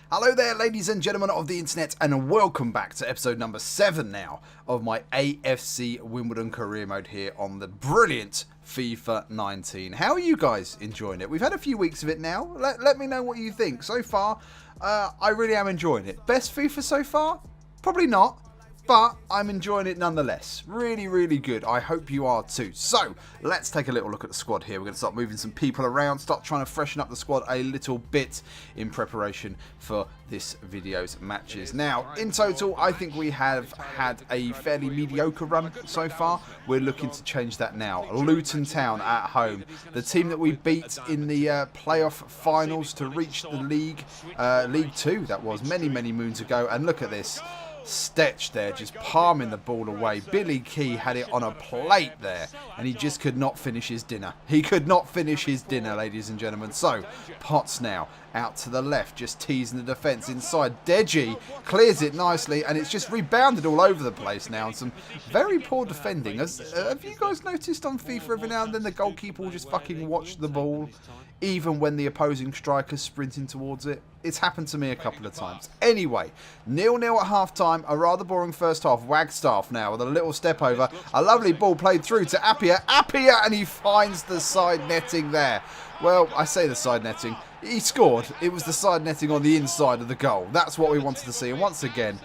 Hello there, ladies and gentlemen of the internet, and welcome back to episode number 7 now of my AFC Wimbledon career mode here on the brilliant FIFA 19. How are you guys enjoying it? We've had a few weeks of it now. Let me know what you think. So far, I really am enjoying it. Best FIFA so far? Probably not. But I'm enjoying it nonetheless. Really, really good. I hope you are too. So, let's take a little look at the squad here. We're going to start moving some people around, start trying to freshen up the squad a little bit in preparation for this video's matches. Now, in total, I think we have had a fairly mediocre run so far. We're looking to change that now. Luton Town at home. The team that we beat in the playoff finals to reach the League 2, that was many, many moons ago. And look at this. Stetch there, just palming the ball away. Billy Key had it on a plate there, and he just could not finish his dinner. He could not finish his dinner, ladies and gentlemen. So, Potts now out to the left, just teasing the defence inside. Deji clears it nicely, and it's just rebounded all over the place now. Some very poor defending. Have you guys noticed on FIFA every now and then the goalkeeper will just fucking watch the ball, even when the opposing striker's sprinting towards it? It's happened to me a couple of times. Anyway, 0-0 at half-time. A rather boring first half. Wagstaff now with a little step over. A lovely ball played through to Appiah. Appiah, and he finds the side netting there. Well, I say the side netting. He scored. It was the side netting on the inside of the goal. That's what we wanted to see. And once again,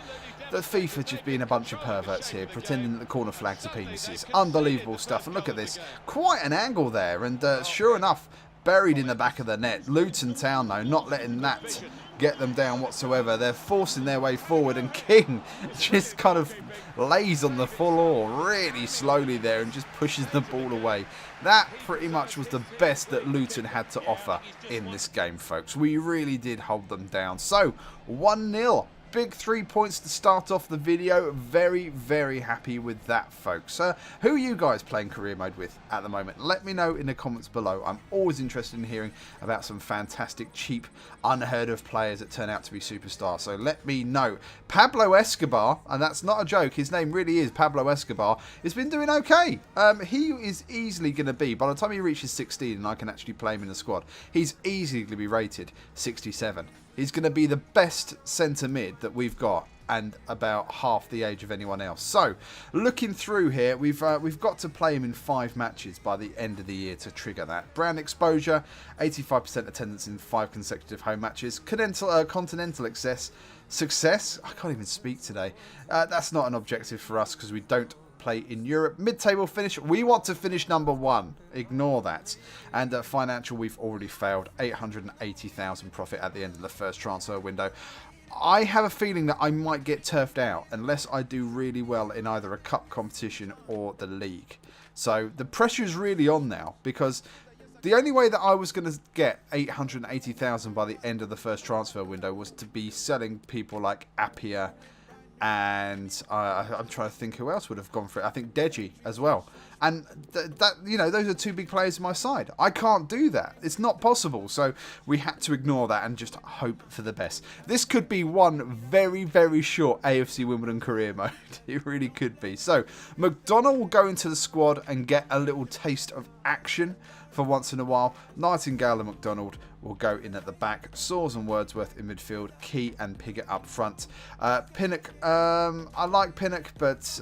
the FIFA just being a bunch of perverts here, pretending that the corner flags are penises. Unbelievable stuff. And look at this. Quite an angle there. And sure enough, buried in the back of the net. Luton Town, though, not letting that get them down whatsoever. They're forcing their way forward, and King just kind of lays on the floor really slowly there and just pushes the ball away. That pretty much was the best that Luton had to offer in this game, folks. We really did hold them down. So, 1-0. Big 3 points to start off the video. Very, very happy with that, folks. Who are you guys playing career mode with at the moment? Let me know in the comments below. I'm always interested in hearing about some fantastic, cheap, unheard of players that turn out to be superstars. So let me know. Pablo Escobar, and that's not a joke, his name really is Pablo Escobar, has been doing okay. He is easily going to be, by the time he reaches 16 and I can actually play him in the squad, he's easily going to be rated 67. He's going to be the best centre mid that we've got, and about half the age of anyone else. So, looking through here, we've got to play him in 5 matches by the end of the year to trigger that. Brand exposure, 85% attendance in 5 consecutive home matches. Continental success. I can't even speak today. That's not an objective for us because we don't play in Europe. Mid-table finish, we want to finish number 1. Ignore that. And financial, we've already failed. 880,000 profit at the end of the first transfer window. I have a feeling that I might get turfed out unless I do really well in either a cup competition or the league. So the pressure is really on now, because the only way that I was going to get 880,000 by the end of the first transfer window was to be selling people like Appiah, and I'm trying to think who else would have gone for it. I think Deji as well. And that, you know, those are 2 big players on my side. I can't do that. It's not possible. So we had to ignore that and just hope for the best. This could be one very, very short AFC Wimbledon career mode. It really could be. So McDonald will go into the squad and get a little taste of action for once in a while. Nightingale and McDonald will go in at the back. Sawes and Wordsworth in midfield. Key and Piggott up front. Pinnock, I like Pinnock, but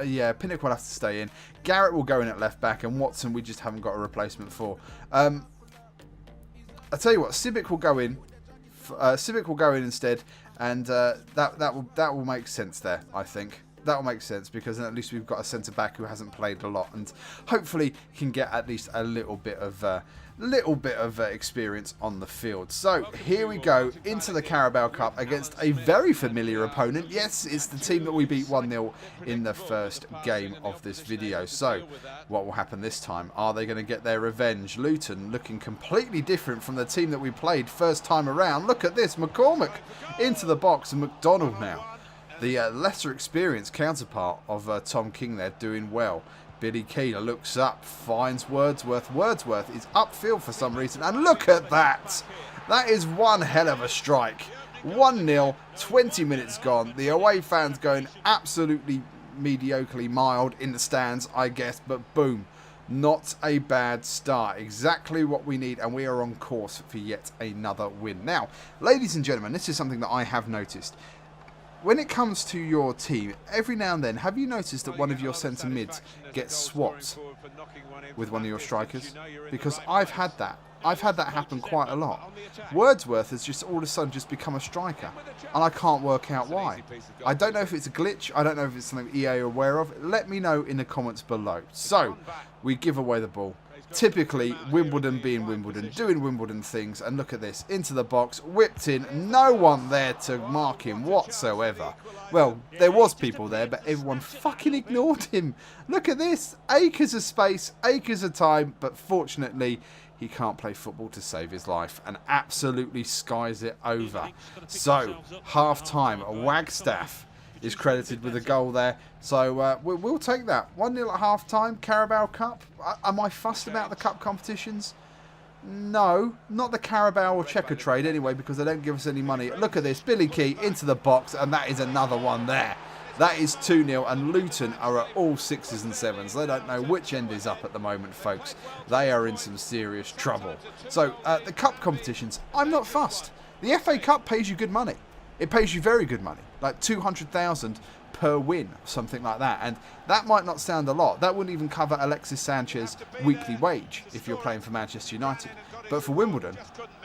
yeah, Pinnock will have to stay in. Garrett will go in at left back, and Watson we just haven't got a replacement for. I tell you what, Civic will go in. Civic will go in instead, and that will make sense there, I think. That will make sense, because then at least we've got a centre-back who hasn't played a lot, and hopefully can get at least a little bit of experience on the field. So here we go into the Carabao Cup against a very familiar opponent. Yes, it's the team that we beat 1-0 in the first game of this video. So what will happen this time? Are they going to get their revenge? Luton looking completely different from the team that we played first time around. Look at this, McCormick into the box, and McDonald now, the lesser experienced counterpart of Tom King there, doing well. Billy Keeler looks up, finds Wordsworth. Wordsworth is upfield for some reason, and look at that! That is one hell of a strike. 1-0, 20 minutes gone. The away fans going absolutely mediocrely mild in the stands, I guess, but boom. Not a bad start. Exactly what we need, and we are on course for yet another win. Now, ladies and gentlemen, this is something that I have noticed. When it comes to your team, every now and then, have you noticed that one of your centre mids gets swapped with one of your strikers? Because I've had that. I've had that happen quite a lot. Wordsworth has just all of a sudden just become a striker, and I can't work out why. I don't know if it's a glitch. I don't know if it's something EA are aware of. Let me know in the comments below. So, we give away the ball. Typically, Wimbledon being Wimbledon, doing Wimbledon things, and look at this, into the box, whipped in, no one there to mark him whatsoever. Well, there was people there, but everyone fucking ignored him. Look at this, acres of space, acres of time, but fortunately, he can't play football to save his life and absolutely skies it over. So, half-time, Wagstaff is credited with a goal there. So we'll take that. 1-0 at half-time, Carabao Cup. Am I fussed about the cup competitions? No, not the Carabao or Checker Trade anyway, because they don't give us any money. Look at this, Billy Key into the box, and that is another one there. That is 2-0, and Luton are at all 6s and 7s. They don't know which end is up at the moment, folks. They are in some serious trouble. So, the cup competitions, I'm not fussed. The FA Cup pays you good money. It pays you very good money, like 200,000 per win, something like that. And that might not sound a lot. That wouldn't even cover Alexis Sanchez's weekly wage if you're playing for Manchester United. But for Wimbledon,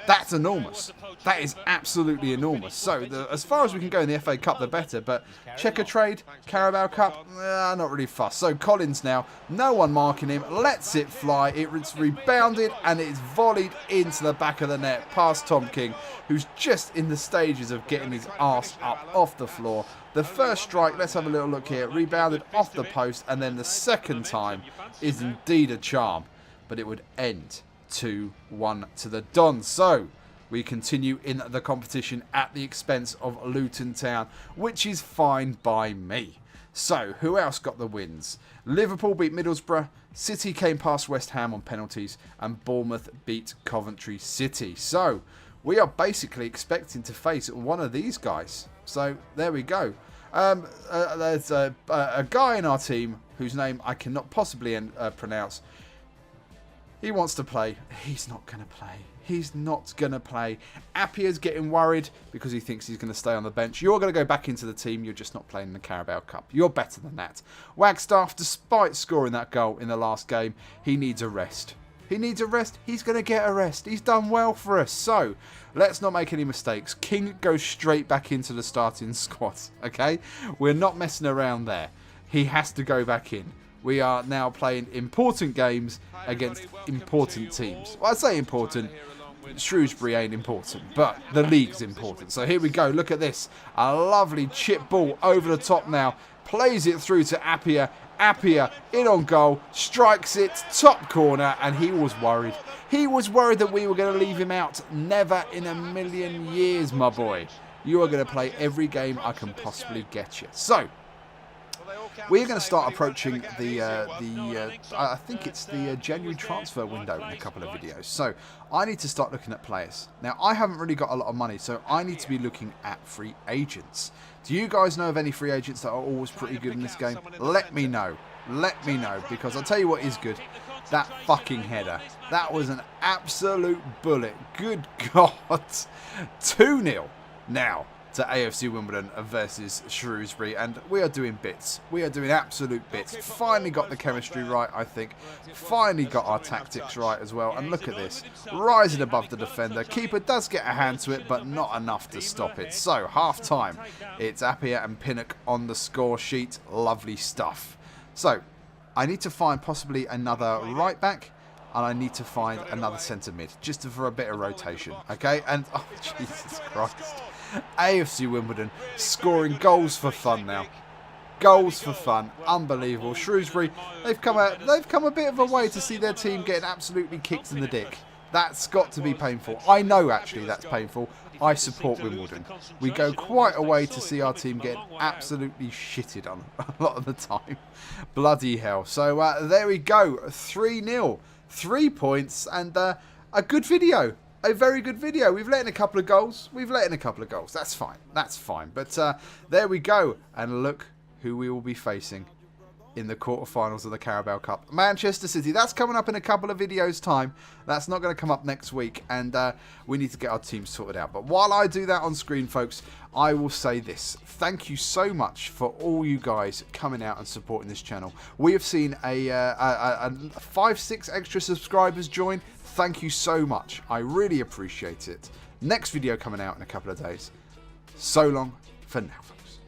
that's enormous. That is absolutely enormous. So as far as we can go in the FA Cup, the better. But Checker Trade, Carabao Cup, not really fussed. So Collins now, no one marking him, lets it fly. It's rebounded and it's volleyed into the back of the net past Tom King, who's just in the stages of getting his arse up off the floor. The first strike, let's have a little look here, rebounded off the post, and then the second time is indeed a charm. But it would end 2-1 to the Dons. So we continue in the competition at the expense of Luton Town, which is fine by me. So who else got the wins? Liverpool beat Middlesbrough, City came past West Ham on penalties, and Bournemouth beat Coventry City. So we are basically expecting to face one of these guys. So there we go. There's a guy in our team whose name I cannot possibly pronounce. He wants to play. He's not going to play. He's not going to play. Appiah's getting worried because he thinks he's going to stay on the bench. You're going to go back into the team. You're just not playing in the Carabao Cup. You're better than that. Wagstaff, despite scoring that goal in the last game, he needs a rest. He needs a rest. He's going to get a rest. He's done well for us. So, let's not make any mistakes. King goes straight back into the starting squad. Okay? We're not messing around there. He has to go back in. We are now playing important games against important teams. Well, I say important. Shrewsbury ain't important, but the league's important. So here we go. Look at this. A lovely chip ball over the top now. Plays it through to Appiah. Appiah in on goal, strikes it, top corner, and he was worried. He was worried that we were going to leave him out. Never in a million years, my boy. You are going to play every game I can possibly get you. So, we're going to start approaching I think it's the January transfer window in a couple of videos. So, I need to start looking at players. Now, I haven't really got a lot of money, so I need to be looking at free agents. Do you guys know of any free agents that are always pretty good in this game? Let me know. Let me know, because I'll tell you what is good. That fucking header. That was an absolute bullet. Good God. 2-0 now to AFC Wimbledon versus Shrewsbury, and we are doing bits. We are doing absolute bits. Finally got the chemistry right, I think. Finally got our tactics right as well, and look at this. Rising above the defender. Keeper does get a hand to it, but not enough to stop it. So, half-time. It's Appiah and Pinnock on the score sheet. Lovely stuff. So, I need to find possibly another right-back, and I need to find another centre mid, just for a bit of rotation, okay? And, oh, Jesus Christ. AFC Wimbledon scoring goals for fun now. Goals for fun. Unbelievable. Shrewsbury, they've come a bit of a way to see their team getting absolutely kicked in the dick. That's got to be painful. I know, actually, that's painful. I support Wimbledon. We go quite a way to see our team get absolutely shitted on a lot of the time. Bloody hell. So, there we go. 3-0. 3 points and a good video. A very good video. We've let in a couple of goals. That's fine. That's fine. But there we go. And look who we will be facing in the quarterfinals of the Carabao Cup. Manchester City, that's coming up in a couple of videos' time. That's not going to come up next week, and we need to get our team sorted out. But while I do that on screen, folks, I will say this. Thank you so much for all you guys coming out and supporting this channel. We have seen a 5-6 extra subscribers join. Thank you so much. I really appreciate it. Next video coming out in a couple of days. So long for now, folks.